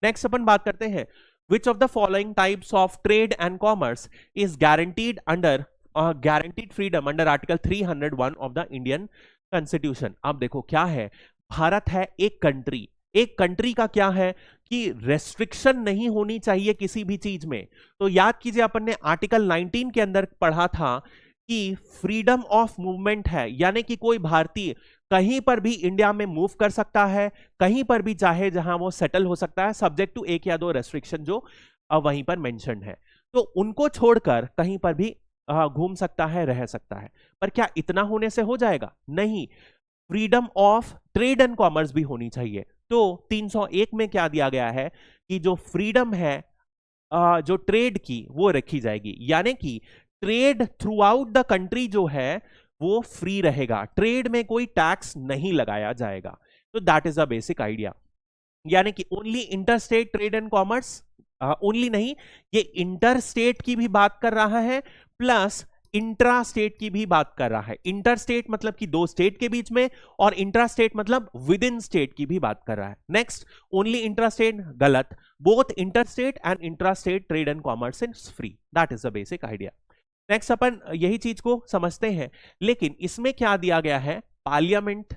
नेक्स्ट अपन बात करते हैं, which of the following types of trade and commerce is guaranteed under guaranteed freedom under article 301 of the Indian constitution. अब देखो क्या है, भारत है एक कंट्री, एक कंट्री का क्या है कि रेस्ट्रिक्शन नहीं होनी चाहिए किसी भी चीज में। तो याद कीजिए अपन ने आर्टिकल 19 के अंदर पढ़ा था कि फ्रीडम ऑफ मूवमेंट है, यानी कि कोई भारतीय कहीं पर भी इंडिया में मूव कर सकता है, कहीं पर भी चाहे जहां वो सेटल हो सकता है, सब्जेक्ट टू एक या दो रेस्ट्रिक्शन जो वहीं पर मेंशन है। तो उनको छोड़कर कहीं पर भी घूम सकता है, रह सकता है। पर क्या इतना होने से हो जाएगा? नहीं, freedom of trade and commerce भी होनी चाहिए। तो 301 में क्या दिया गया है कि जो फ्रीडम है जो ट्रेड की वो रखी जाएगी, यानी कि trade through out the country जो है वो फ्री रहेगा, ट्रेड में कोई टैक्स नहीं लगाया जाएगा। तो that is the basic idea, यानी कि only interstate trade and commerce, only नहीं, ये इंटर स्टेट की भी बात कर रहा है प्लस इंट्रा स्टेट की भी बात कर रहा है। इंटर स्टेट मतलब कि दो स्टेट के बीच में, और इंट्रा स्टेट मतलब विद इन स्टेट की भी बात कर रहा है। नेक्स्ट, ओनली इंट्रा स्टेट गलत, both inter state and intra state trade and commerce is free. That is the basic idea. Next अपन यही चीज को समझते हैं, लेकिन इसमें क्या दिया गया है, पार्लियामेंट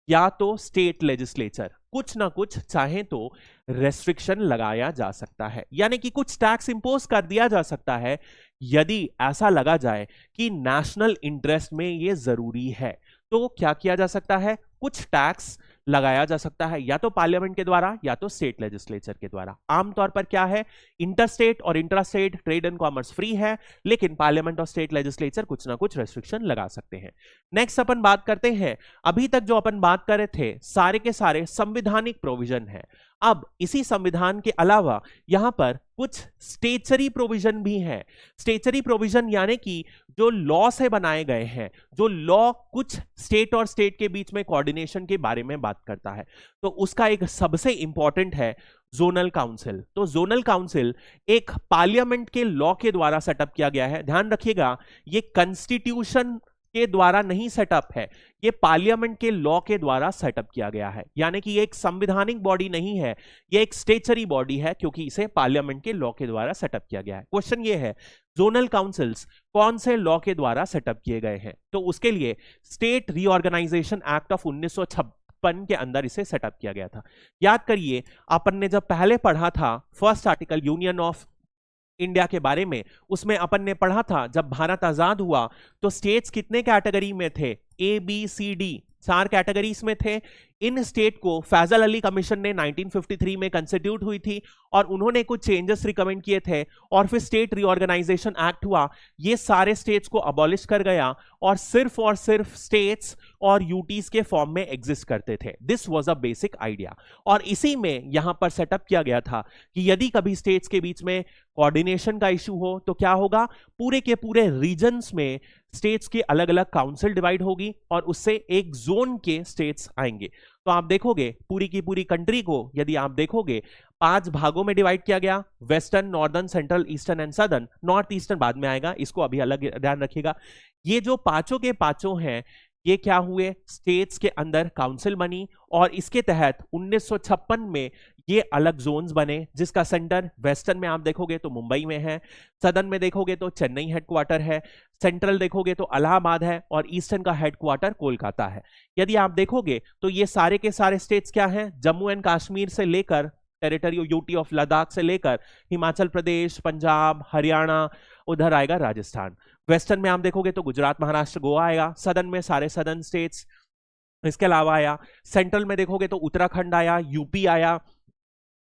या तो स्टेट लेजिस्लेचर कुछ ना कुछ चाहे तो रेस्ट्रिक्शन लगाया जा सकता है, यानी कि कुछ टैक्स इंपोज कर दिया जा सकता है यदि ऐसा लगा जाए कि नेशनल इंटरेस्ट में ये जरूरी है। तो क्या किया जा सकता है, कुछ टैक्स लगाया जा सकता है या तो पार्लियामेंट के द्वारा या तो स्टेट लेजिस्लेचर के द्वारा। आमतौर पर क्या है, इंटरस्टेट और intrastate trade and commerce free है, लेकिन पार्लियामेंट और स्टेट लेजिस्लेचर कुछ ना कुछ रेस्ट्रिक्शन लगा सकते हैं। नेक्स्ट अपन बात करते हैं, अभी तक जो अपन बात कर रहे थे सारे के सारे संवैधानिक प्रोविजन है। अब इसी संविधान के अलावा यहां पर कुछ स्टेचरी प्रोविजन भी है। स्टेचरी प्रोविजन यानी कि जो लॉ से बनाए गए हैं, जो लॉ कुछ स्टेट और स्टेट के बीच में कोऑर्डिनेशन के बारे में बात करता है। तो उसका एक सबसे इंपॉर्टेंट है जोनल काउंसिल। तो जोनल काउंसिल एक पार्लियामेंट के लॉ के द्वारा सेटअप किया गया है। ध्यान रखिएगा, ये कॉन्स्टिट्यूशन के द्वारा नहीं सेटअप है, ये पार्लियामेंट के लॉ के द्वारा सेटअप किया गया है, यानी कि ये एक संवैधानिक बॉडी नहीं है, ये एक स्टेचरी बॉडी है, क्योंकि इसे पार्लियामेंट के लॉ के द्वारा सेटअप किया गया है। क्वेश्चन ये है, जोनल काउंसिल्स कौन से लॉ के द्वारा सेटअप किए गए हैं? तो उसके लिए स्टेट रीऑर्गेनाइजेशन एक्ट ऑफ 1956 के अंदर इसे सेटअप किया गया था। याद करिए, अपन ने जब पहले पढ़ा था first article union of India के बारे में, उसमें अपन ने पढ़ा था जब भारत आजाद हुआ तो स्टेट्स कितने कैटेगरी में थे, A B C D, 4 categories में थे। इन स्टेट को फैजल अली कमीशन ने 1953 में कंस्टिट्यूट हुई थी और उन्होंने कुछ चेंजेस रिकमेंड किए थे, और फिर स्टेट रीऑर्गेनाइजेशन एक्ट हुआ, ये सारे स्टेट्स को अबॉलिश कर गया और सिर्फ स्टेट्स और यूटीज के फॉर्म में एग्जिस्ट करते थे। This was a basic idea, और इसी में यहां पर सेटअप किया गया था कि यदि कभी स्टेट्स के बीच में कोऑर्डिनेशन का इश्यू हो तो क्या होगा, पूरे के पूरे रीजन्स में स्टेट्स की अलग अलग काउंसिल डिवाइड होगी और उससे एक जोन के स्टेट्स आएंगे। तो आप देखोगे पूरी की पूरी कंट्री को यदि आप देखोगे 5 भागों में डिवाइड किया गया, western, northern, central, eastern and southern. North eastern बाद में आएगा, इसको अभी अलग ध्यान रखिएगा। ये जो पांचों के पांचों हैं, ये क्या हुए, स्टेट्स के अंदर काउंसिल बनी और इसके तहत 1956 में ये अलग जोन्स बने, जिसका सेंटर वेस्टर्न में आप देखोगे तो मुंबई में है, सदर्न में देखोगे तो चेन्नई हेडक्वार्टर है, सेंट्रल देखोगे तो इलाहाबाद है, और ईस्टर्न का हेडक्वार्टर कोलकाता है। यदि आप देखोगे तो ये सारे के सारे स्टेट्स क्या हैं, जम्मू एंड कश्मीर से लेकर टेरिटरी यूटी ऑफ लद्दाख से लेकर हिमाचल प्रदेश, पंजाब, हरियाणा, उधर आएगा राजस्थान। वेस्टर्न में आप देखोगे तो गुजरात, महाराष्ट्र, गोवा आएगा, सदर्न में सारे सदर्न स्टेट्स, इसके अलावा आया सेंट्रल में देखोगे तो उत्तराखंड आया, यूपी आया,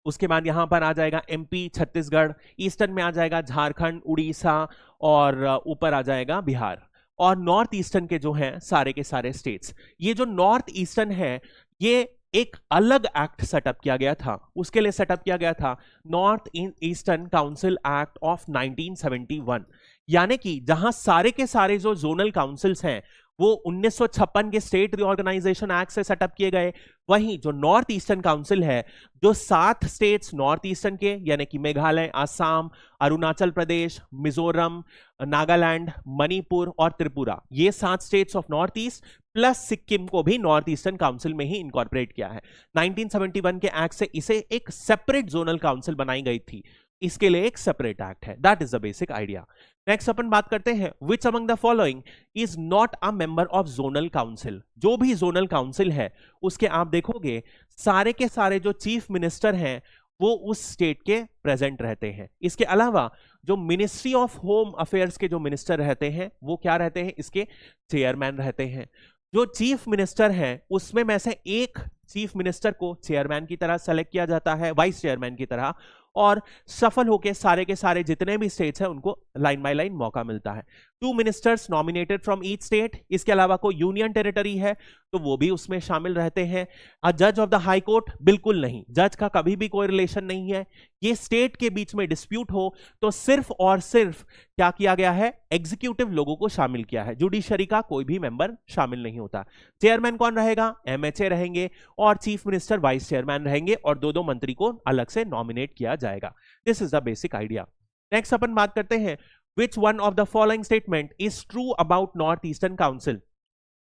उसके बाद यहां पर आ जाएगा एमपी, छत्तीसगढ़, ईस्टर्न में आ जाएगा झारखंड, उड़ीसा, और ऊपर आ जाएगा बिहार। और नॉर्थ ईस्टर्न के जो हैं सारे के सारे स्टेट्स, ये जो नॉर्थ ईस्टर्न है ये एक अलग एक्ट सेटअप किया गया था, उसके लिए सेटअप किया गया था north eastern council act of 1971, यानी कि जहां सारे के सारे जो जोनल काउंसिल्स हैं वो 1956 के स्टेट रीऑर्गेनाइजेशन एक्ट से सेटअप किए गए। वहीं जो नॉर्थ ईस्टर्न काउंसिल है, जो 7 स्टेट्स नॉर्थ ईस्टर्न के यानी कि मेघालय, आसाम, अरुणाचल प्रदेश, मिजोरम, नागालैंड, मणिपुर और त्रिपुरा, ये 7 states of north east plus Sikkim को भी नॉर्थ ईस्टर्न काउंसिल में ही इनकॉर्पोरेट किया है। 1971 के एक्ट से इसे एक सेपरेट जोनल काउंसिल बनाई गई थी। इसके लिए एक सेपरेट एक्ट है। That is the basic idea. Next अपन बात करते हैं which among the following is not a member of zonal council. जो भी जोनल काउंसिल है उसके आप देखोगे सारे के सारे जो चीफ मिनिस्टर हैं वो उस स्टेट के प्रेजेंट रहते हैं। इसके अलावा जो मिनिस्ट्री ऑफ होम अफेयर्स के जो मिनिस्टर रहते हैं वो क्या रहते हैं, इसके चेयरमैन रहते हैं। जो चीफ मिनिस्टर हैं उसमें में से एक चीफ मिनिस्टर को चेयरमैन की तरह सेलेक्ट किया जाता है, वाइस चेयरमैन की तरह, और सफल होके सारे के सारे जितने भी स्टेट्स हैं उनको लाइन बाय लाइन मौका मिलता है। 2 ministers nominated from each state. इसके अलावा कोई यूनियन टेरिटरी है तो वो भी उसमें शामिल रहते हैं। अ जज ऑफ द हाई कोर्ट, बिल्कुल नहीं, जज का कभी भी कोई रिलेशन नहीं है। ये स्टेट के बीच में डिस्प्यूट हो तो सिर्फ और सिर्फ क्या किया गया है, एग्जीक्यूटिव लोगों को शामिल किया है, जुडिशरी का कोई भी मेंबर शामिल नहीं होता। चेयरमैन कौन रहेगा, एमएचए रहेंगे, और चीफ मिनिस्टर वाइस चेयरमैन रहेंगे, और दो मंत्री को अलग से नॉमिनेट किया जाएगा। This is the basic idea. Next अपन बात करते हैं which one of the following statement is true about North Eastern Council?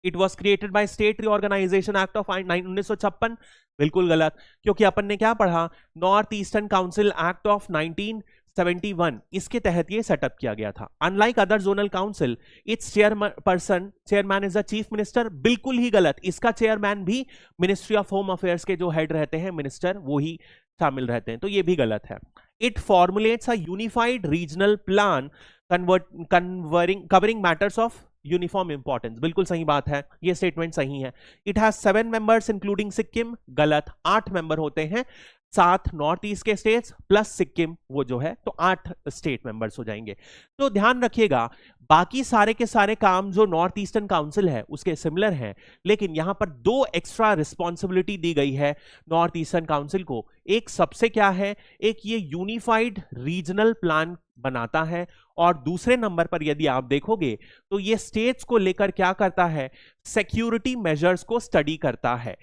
It was created by State Reorganization Act of 1956। बिल्कुल गलत, क्योंकि अपन ने क्या पढ़ा, north eastern council act of 1971, इसके तहत ये सेटअप किया गया था। Unlike other zonal council it's chairman is the chief minister. बिल्कुल ही गलत, इसका चेयरमैन भी मिनिस्ट्री ऑफ होम अफेयर्स के जो हेड रहते हैं मिनिस्टर, वो ही शामिल रहते हैं, तो ये भी गलत है। It formulates a unified regional plan covering matters of uniform importance. बिल्कुल सही बात है, ये स्टेटमेंट सही है। It has 7 members including Sikkim. गलत, 8 मेंबर होते हैं, 7 नॉर्थ ईस्ट के स्टेट्स प्लस सिक्किम, वो जो है तो 8 स्टेट मेंबर्स हो जाएंगे। तो ध्यान रखिएगा, बाकी सारे के सारे काम जो नॉर्थ ईस्टर्न काउंसिल है उसके सिमिलर हैं, लेकिन यहां पर 2 एक्स्ट्रा रिस्पॉन्सिबिलिटी दी गई है नॉर्थ ईस्टर्न काउंसिल को। एक सबसे क्या है, एक ये यूनिफाइड रीजनल प्लान बनाता है, और दूसरे नंबर पर यदि आप देखोगे तो ये स्टेट्स को लेकर क्या करता है, सिक्योरिटी मेजर्स को स्टडी करता है।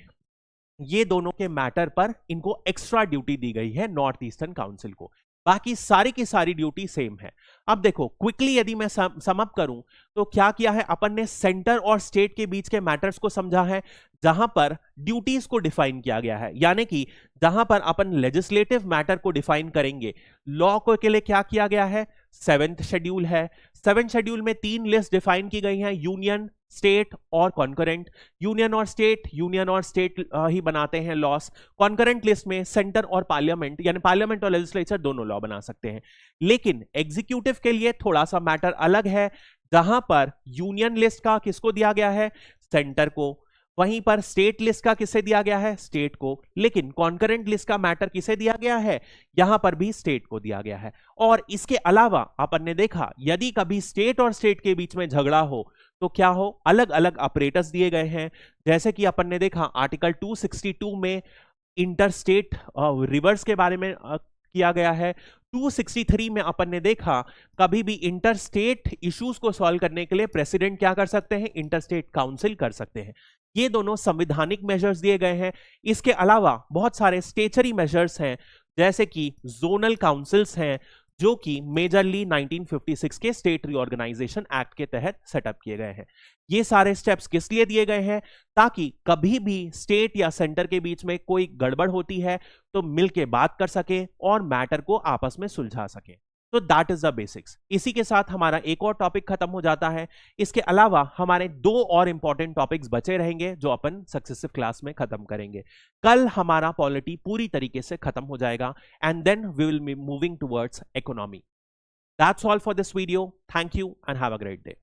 ये दोनों के मैटर पर इनको एक्स्ट्रा ड्यूटी दी गई है नॉर्थ ईस्टर्न काउंसिल को। बाकी सारी की सारी ड्यूटी सेम है। अब देखो क्विकली यदि मैं सम अप करूं तो क्या किया है अपन ने, सेंटर और स्टेट के बीच के मैटर्स को समझा है, जहां पर ड्यूटीज को डिफाइन किया गया है। यानी कि जहां पर अपन लेजिस्लेटिव मैटर को डिफाइन करेंगे, लॉ को के लिए क्या किया गया है, 7th शेड्यूल है। 7th शेड्यूल में 3 लिस्ट डिफाइन की गई हैं, यूनियन, स्टेट और कॉन्करेंट। यूनियन और स्टेट ही बनाते हैं लॉस। कॉन्करेंट लिस्ट में सेंटर और पार्लियामेंट, यानी पार्लियामेंट और लेजिस्लेचर दोनों लॉ बना सकते हैं। लेकिन एग्जीक्यूटिव के लिए थोड़ा सा मैटर अलग है, जहां पर यूनियन लिस्ट का किसको दिया गया है, सेंटर को, वहीं पर स्टेट लिस्ट का किसे दिया गया है, स्टेट को। लेकिन कॉन्करेंट लिस्ट का मैटर किसे दिया गया है, यहां पर भी स्टेट को दिया गया है। और इसके अलावा अपन ने देखा, यदि कभी स्टेट और स्टेट के बीच में झगड़ा हो तो क्या हो, अलग अलग ऑपरेटर्स दिए गए हैं। जैसे कि अपन ने देखा आर्टिकल 262 में इंटरस्टेट रिवर्स के बारे में किया गया है। 263 में अपन ने देखा कभी भी इंटरस्टेट इश्यूज को सॉल्व करने के लिए प्रेसिडेंट क्या कर सकते हैं, इंटरस्टेट काउंसिल कर सकते हैं। ये दोनों संवैधानिक मेजर्स दिए गए हैं। इसके अलावा बहुत सारे स्टेचरी मेजर्स हैं, जैसे कि जोनल काउंसिल्स हैं, जो कि मेजरली 1956 के स्टेट रीऑर्गेनाइजेशन एक्ट के तहत सेटअप किए गए हैं। ये सारे स्टेप्स किस लिए दिए गए हैं, ताकि कभी भी स्टेट या सेंटर के बीच में कोई गड़बड़ होती है तो मिलके बात कर सके और मैटर को आपस में सुलझा सके। तो दैट इज द बेसिक्स। इसी के साथ हमारा एक और टॉपिक खत्म हो जाता है। इसके अलावा हमारे 2 और इंपॉर्टेंट टॉपिक्स बचे रहेंगे जो अपन सक्सेसिव क्लास में खत्म करेंगे। कल हमारा पॉलिटी पूरी तरीके से खत्म हो जाएगा, and then we will be moving towards economy. That's all for this video. Thank you and have a great day.